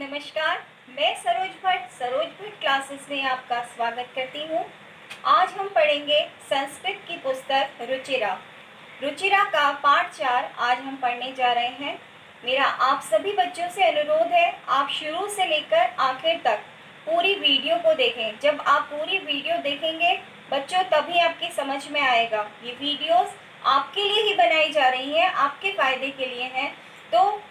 नमस्कार, मैं सरोज भट्ट क्लासेस में आपका स्वागत करती हूँ। आज हम पढ़ेंगे संस्कृत की पुस्तक रुचिरा। रुचिरा का पाठ 4 आज हम पढ़ने जा रहे हैं। मेरा आप सभी बच्चों से अनुरोध है, आप शुरू से लेकर आखिर तक पूरी वीडियो को देखें। जब आप पूरी वीडियो देखेंगे बच्चों, तभी आपकी समझ में आएगा। ये वीडियोस आपके लिए ही बनाई जा रही हैं, आपके फ़ायदे के लिए हैं। तो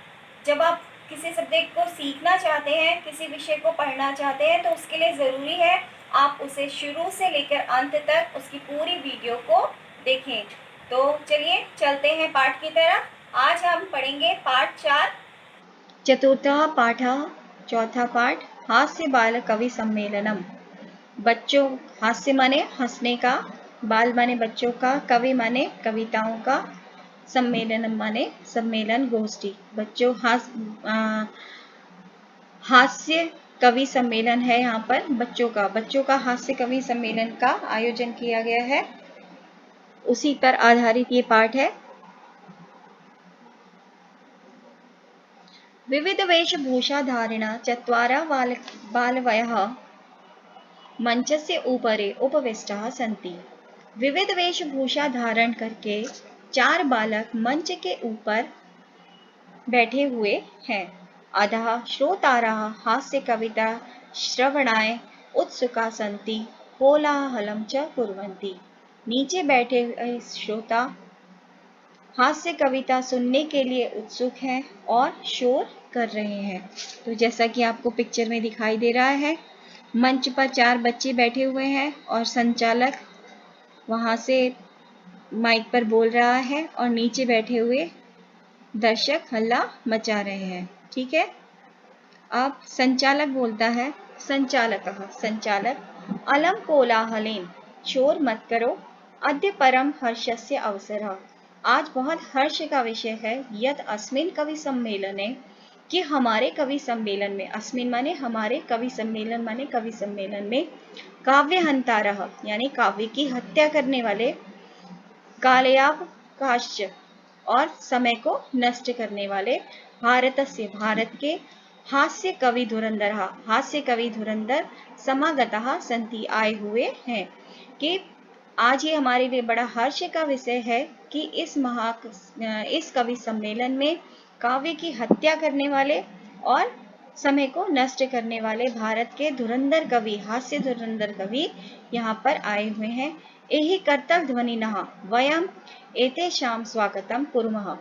जब आप किसी सब्जेक्ट को सीखना चाहते हैं, किसी विषय को पढ़ना चाहते हैं, तो उसके लिए ज़रूरी है आप उसे शुरू से लेकर अंत तक उसकी पूरी वीडियो को देखें। तो चलिए चलते हैं पाठ की तरफ। आज हम पढ़ेंगे पाठ 4। चतुर्थः पाठः, चौथा पाठ, हास्य बाल कवि सम्मेलनम। बच्चों, हास्य माने हंसने का, बाल माने बच्चों का, कवि माने कविताओं का, सम्मेलनम माने सम्मेलन, गोष्ठी। बच्चों, हास्य कवि सम्मेलन है। यहाँ पर बच्चों का हास्य कवि सम्मेलन का आयोजन किया गया है, उसी पर आधारित ये पाठ है। विविध वेशभूषा धारिणा चत्वारः बालवयः मंचस्य ऊपरे उपविष्टाः सन्ति। विविध वेशभूषा धारण करके 4 बालक मंच के ऊपर बैठे हुए हैं। अधः श्रोतारः हास्य कविता श्रवणाय उत्सुका सन्ति, कोलाहलं च कुर्वन्ति। नीचे बैठे हुए श्रोता हास्य कविता सुनने के लिए उत्सुक हैं और शोर कर रहे हैं। तो जैसा कि आपको पिक्चर में दिखाई दे रहा है, मंच पर 4 बच्चे बैठे हुए हैं और संचालक वहां से माइक पर बोल रहा है और नीचे बैठे हुए दर्शक हल्ला मचा रहे हैं। ठीक है, अब संचालक बोलता है, संचालक अलम कोलाहलेन, शोर मत करो, अद्य परम हर्षस्य अवसरः, आज बहुत हर्ष का विषय है, यत् अस्मिन् कवि सम्मेलने, कि हमारे कवि सम्मेलन में, अस्मिन् माने हमारे, कवि सम्मेलन माने कवि सम्मेलन में, काव्य हंतारः यानी काव्य की हत्या करने वाले, कालयावकाश और समय को नष्ट करने वाले, भारत के हास्य कवि धुरंधर समागतः सन्ति, आए हुए हैं। कि आज ये हमारे लिए बड़ा हर्ष का विषय है कि इस कवि सम्मेलन में काव्य की हत्या करने वाले और समय को नष्ट करने वाले भारत के धुरंधर कवि, हास्य धुरंधर कवि यहाँ पर आए हुए हैं। एहि कर्तव्य ध्वनिनः वयम एतेषां स्वागतम कुर्मः,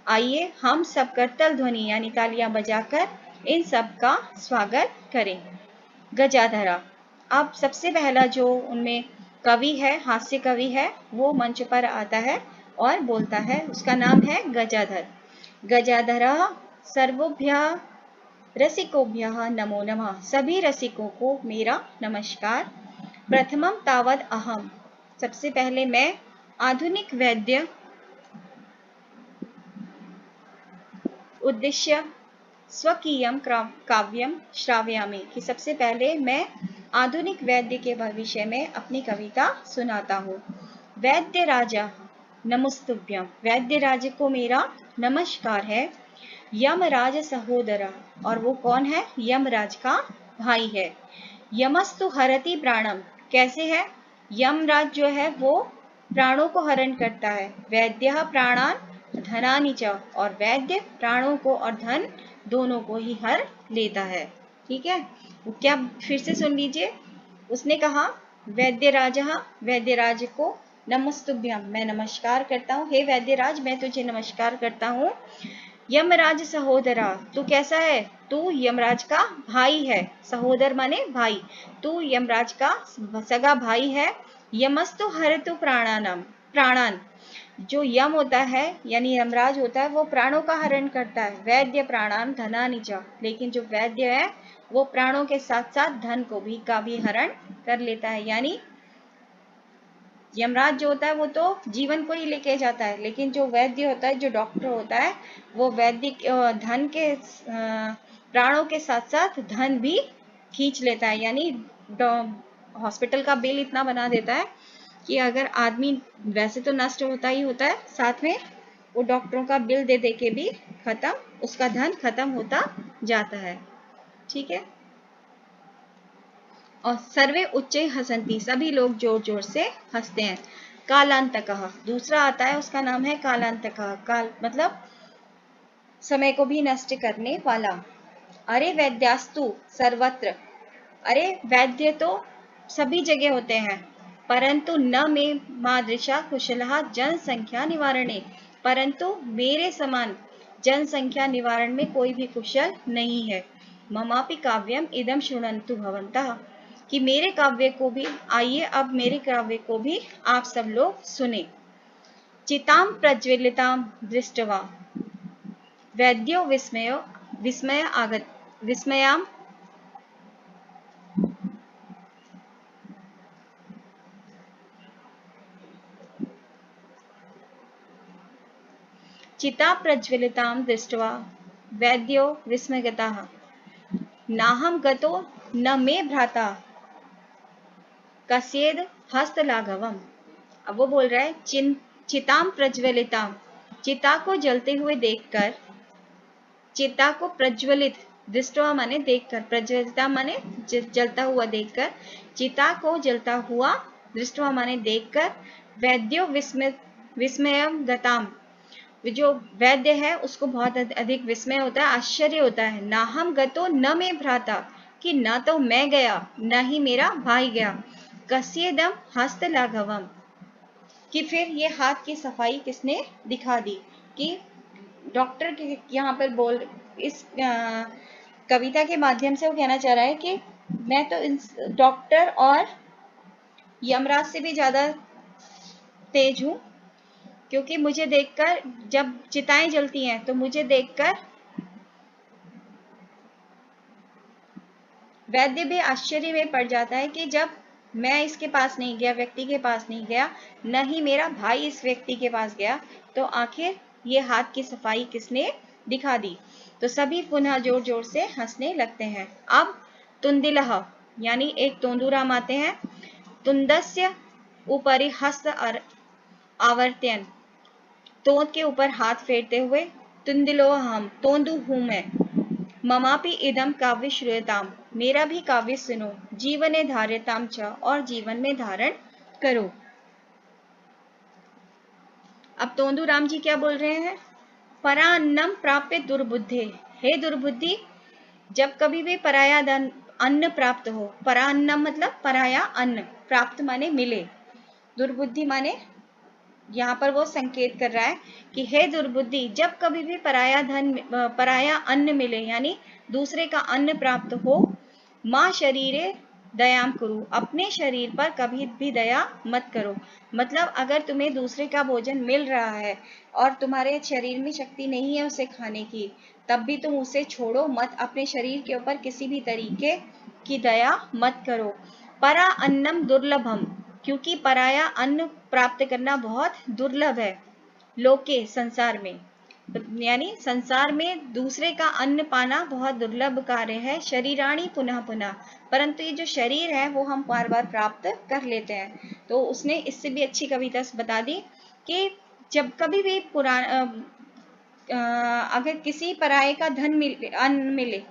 आइए हम सब करतल ध्वनि यानी तालियां बजाकर इन सब का स्वागत करें। गजाधरा, अब सबसे पहला जो उनमें कवि है, हास्य कवि है, वो मंच पर आता है और बोलता है। उसका नाम है गजाधर। गजाधरः सर्वोभ्यः रसिकोभ्यः नमो नमः, सभी रसिकों को मेरा नमस्कार। प्रथमं तावद अहम, सबसे पहले मैं आधुनिक वैद्य उद्देश्य स्वकीयम काव्यम श्रावयामि, कि सबसे पहले मैं आधुनिक वैद्य के विषय में अपनी कविता सुनाता हूँ। वैद्य राजा नमस्तुभ्यम, वैद्य राज को मेरा नमस्कार है। यमराज सहोदरा, और वो कौन है? यमराज का भाई है। यमस्तु हरति प्राणम, कैसे है? यमराज जो है वो प्राणों को हरण करता है। वैद्य प्राणान धनानि च, और वैद्य प्राणों को और धन दोनों को ही हर लेता है। ठीक है, वो क्या, फिर से सुन लीजिए। उसने कहा वैद्यराज को नमस्तुभ्यम, मैं नमस्कार करता हूँ। हे वैद्यराज, मैं तुझे नमस्कार करता हूँ। यमराज सहोदरा, तू कैसा है? तू यमराज का भाई है। सहोदर माने भाई, तू यमराज का सगा भाई है। यमस्तु हरतु प्राणान, जो यम होता है यानी यमराज होता है, वो प्राणों का हरण करता है। वैद्य प्राणान धनानि च, लेकिन जो वैद्य है वो प्राणों के साथ साथ धन का भी हरण कर लेता है। यानी यमराज जो होता है वो तो जीवन को ही लेके जाता है, लेकिन जो वैद्य होता है, जो डॉक्टर होता है, वो वैद्य धन के प्राणों के साथ साथ धन भी खींच लेता है। यानी हॉस्पिटल का बिल इतना बना देता है कि अगर आदमी वैसे तो नष्ट होता ही होता है, साथ में वो डॉक्टरों का बिल दे दे के भी उसका धन खत्म होता जाता है। ठीक है। और सर्वे उच्चै हसन्ति, सभी लोग जोर जोर से हंसते हैं। कालांतकः, दूसरा आता है, उसका नाम है कालांतकः। काल मतलब समय को भी नष्ट करने वाला। अरे वैद्यास्तु सर्वत्र, अरे वैद्य तो सभी जगह होते हैं, परंतु न मे मादृशा कुशलः जनसंख्या निवारणे, परंतु मेरे समान जनसंख्या निवारण में कोई भी कुशल नहीं है। ममापि काव्यम इदम शृण्वन्तु भवन्तः, कि मेरे काव्य को भी, आइए अब मेरे काव्य को भी आप सब लोग सुने। चिताम प्रज्वलिताम दृष्ट्वा वैद्यो विस्मयाम चिता प्रज्वलिताम दृष्ट्वा वैद्यो विस्मयगतः नाहं गतो न मे भ्राता कस्येद हस्तलाघवम। अब वो बोल रहा है चिताम प्रज्वलिताम, चिता को जलते हुए देखकर, चिता को प्रज्वलित, दृष्टवा माने देखकर, प्रज्वलिता माने जलता हुआ देखकर, चिता को जलता हुआ दृष्टवा माने देखकर, वैद्यो विस्मयम गताम, जो वैद्य है उसको बहुत अधिक विस्मय होता है, आश्चर्य होता है। नाहम गतो न मैं भ्राता, कि न तो मैं गया न ही मेरा भाई गया। कस्येदम हस्त लाघवम, कि फिर ये हाथ की सफाई किसने दिखा दी। कि डॉक्टर के यहाँ पर बोल, इस कविता के माध्यम से वो कहना चाह रहा है कि मैं तो डॉक्टर और यमराज से भी ज्यादा तेज हूँ, क्योंकि मुझे देखकर, जब चिताएं जलती हैं तो मुझे देखकर वैद्य भी आश्चर्य में पड़ जाता है कि जब मैं इसके पास नहीं गया, व्यक्ति के पास नहीं गया, न ही मेरा भाई इस व्यक्ति के पास गया, तो आखिर ये हाथ की सफाई किसने दिखा दी। तो सभी पुनः जोर जोर से हंसने लगते हैं। अब तुंदिलह, यानी एक तोंदूराम आते हैं। तुंदस्य ऊपरी हस्त आवर्त्यन, तोंद के ऊपर हाथ फेरते हुए, तुंदिलो हम, तोंदू हूं मैं। ममापि इदम काव्य श्रूयताम, मेरा भी काव्य सुनो। जीवने धार्यताम च, और जीवन में धारण करो। अब तोंदू राम जी क्या बोल रहे हैं। परान्नम प्राप्य दुर्बुद्धे, हे दुर्बुद्धि, जब कभी भी पराया अन्न प्राप्त हो, परान्नम मतलब पराया अन्न, प्राप्त माने मिले, दुर्बुद्धि माने यहाँ पर वो संकेत कर रहा है कि हे दुर्बुद्धि, जब कभी भी पराया अन्न मिले, यानी दूसरे का अन्न प्राप्त हो, माँ शरीरे दयाम करो, अपने शरीर पर कभी भी दया मत करो। मतलब अगर तुम्हें दूसरे का भोजन मिल रहा है और तुम्हारे शरीर में शक्ति नहीं है उसे खाने की, तब भी तुम उसे छोड़ो मत, अपने शरीर के ऊपर किसी भी तरीके की दया मत करो। परा अन्नम दुर्लभम, क्योंकि पराया अन्न प्राप्त करना बहुत दुर्लभ है। लोके, संसार में, यानी संसार में दूसरे का अन्न पाना बहुत दुर्लभ कार्य है। शरीराणी पुनः पुनः, परंतु ये जो शरीर है वो हम बार बार प्राप्त कर लेते हैं। तो उसने इससे भी अच्छी कविता बता दी कि जब कभी भी अगर किसी पराये का अन्न मिले,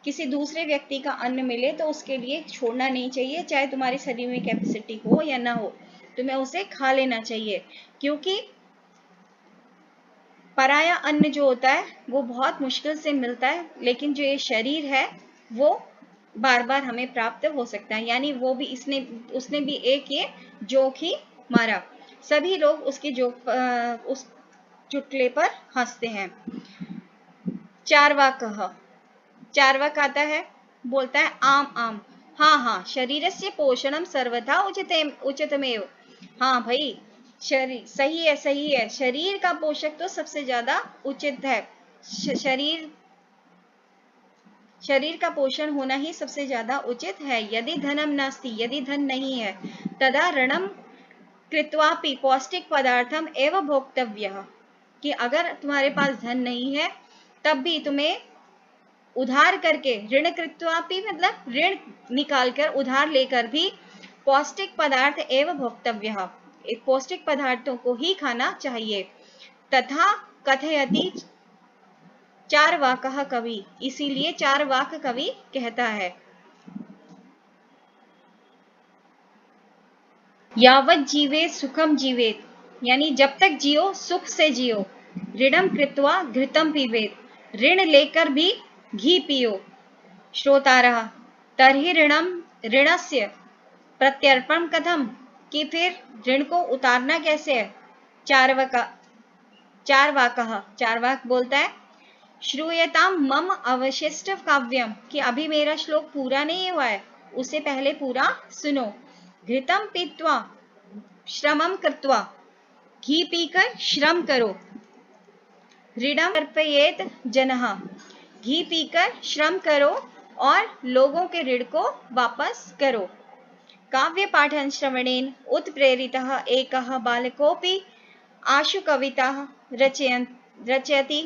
किसी दूसरे व्यक्ति का अन्न मिले, तो उसके लिए छोड़ना नहीं चाहिए, चाहे तुम्हारे शरीर में कैपेसिटी हो या ना हो, तुम्हें उसे खा लेना चाहिए। क्योंकि पराया अन्न जो होता है वो बहुत मुश्किल से मिलता है, लेकिन जो ये शरीर है वो बार बार हमें प्राप्त हो सकता है। यानी वो भी उसने भी एक ये जोक ही मारा। सभी लोग उसके उस चुटकुले पर हंसते हैं। चार्वाकः, चार्वाक आता है, बोलता है आम आम, हाँ हाँ, शरीरस्य पोषणम सर्वथा उचितमेव। हाँ भाई, शरीर सही है, सही है, शरीर का पोषक तो सबसे ज्यादा उचित है। शरीर का पोषण होना ही सबसे ज्यादा उचित है। यदि धनम नास्ति, यदि धन नहीं है, तदा ऋणम कृत्वापि पौष्टिक पदार्थम एव भोक्तव्यः, कि अगर तुम्हारे पास धन नहीं है तब भी तुम्हें उधार करके, ऋण कृत्वापि मतलब ऋण निकालकर, उधार लेकर भी पौष्टिक पदार्थ एवं भोक्तव्य, पौष्टिक पदार्थों को ही खाना चाहिए। तथा कथयति चार्वाकः कवि, इसीलिए चार्वाक कवि कहता है। यावत जीवे सुखम जीवेत, यानी जब तक जियो सुख से जियो। ऋणम कृत्वा घृतम पीबेत, ऋण लेकर भी घी पियो। श्रोतारः तर्हि ऋणम ऋणस्य प्रत्यर्पण कथम, कि फिर ऋण को उतारना कैसे है। चार्वाक बोलता है, श्रूयताम मम अवशिष्ट काव्यम, कि अभी मेरा श्लोक पूरा नहीं हुआ है, उसे पहले पूरा सुनो। घृतम पीत्वा श्रमम कृत्वा, घी पीकर श्रम करो। ऋणम अर्पयेत जनः, घी पीकर श्रम करो और लोगों के ऋण को वापस करो। काव्य पाठन श्रवणेन उत्प्रेरितः एकः बालकोऽपि आशु कविता रचयति,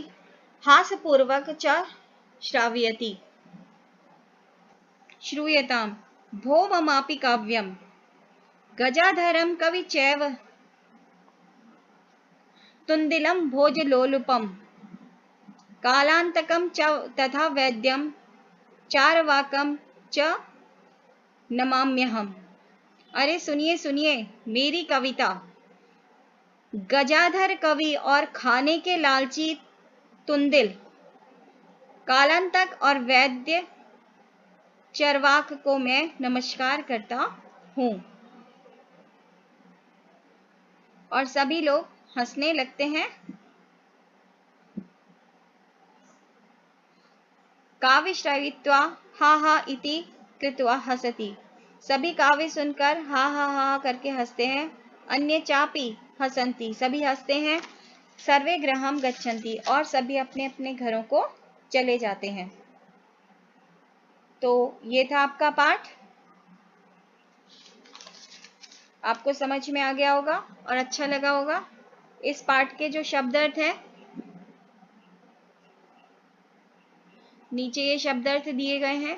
हासपूर्वक च श्रावयति। श्रूयताम भो ममापि काव्यम, गजाधरम कवि चैव तुंदिलम भोजलोलुपम, कालांतकम च तथा वैद्यम चार्वाकम च नमाम्यहम्। अरे सुनिए सुनिए मेरी कविता, गजाधर कवि और खाने के लालची तुंदिल, कालांतक और वैद्य चरवाक को मैं नमस्कार करता हूं। और सभी लोग हंसने लगते हैं। काव्य श्रवित्वा हा हा इति कृत्वा हसति, सभी काव्य सुनकर हा हा हा करके हंसते हैं। अन्य चापी हसंती, सभी हंसते हैं। सर्वे गृहं गच्छन्ति, और सभी अपने अपने घरों को चले जाते हैं। तो ये था आपका पाठ, आपको समझ में आ गया होगा और अच्छा लगा होगा। इस पाठ के जो शब्द अर्थ हैं, नीचे ये शब्द अर्थ दिए गए हैं।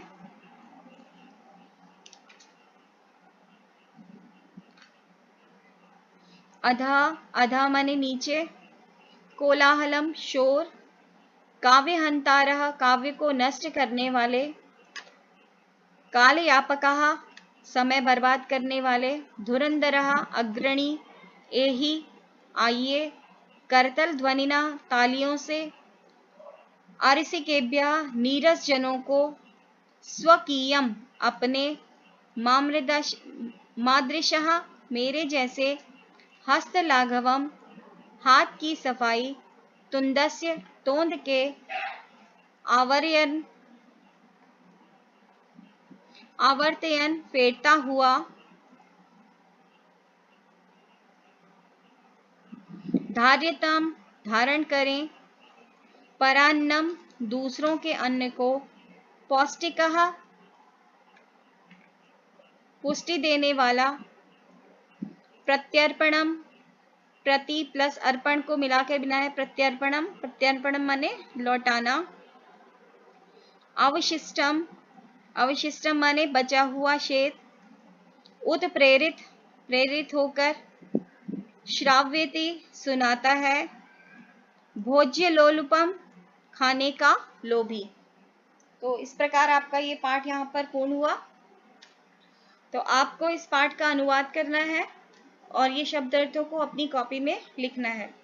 अधा, अधा माने नीचे, कोलाहलम शोर, काव्य हंतारः काव्य को नष्ट करने वाले, कालयापकः समय बर्बाद करने वाले, धुरंधरः अग्रणी एहि आइए, करतल ध्वनिना तालियों से, आरसिकेभ्यः नीरस जनों को, स्वकीयम अपने, मादृशः मेरे जैसे, हस्तलाघवम हाथ की सफाई, तुंदस्य तोंद के, आवर्तयन फेरता हुआ, धार्यताम धारण करें, परान्नम दूसरों के अन्न को, पौष्टिकः पुष्टि देने वाला, प्रत्यर्पणम प्रति प्लस अर्पण को मिलाकर बिना है प्रत्यर्पणम, प्रत्यर्पणम माने लौटाना, अवशिष्टम, अवशिष्टम माने बचा हुआ शेष, उत्प्रेरित प्रेरित होकर, श्राव्यति सुनाता है, भोज्य लोलुपम खाने का लोभी। तो इस प्रकार आपका ये पाठ यहाँ पर पूर्ण हुआ। तो आपको इस पाठ का अनुवाद करना है और ये शब्दार्थों को अपनी कॉपी में लिखना है।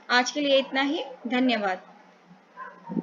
आज के लिए इतना ही, धन्यवाद।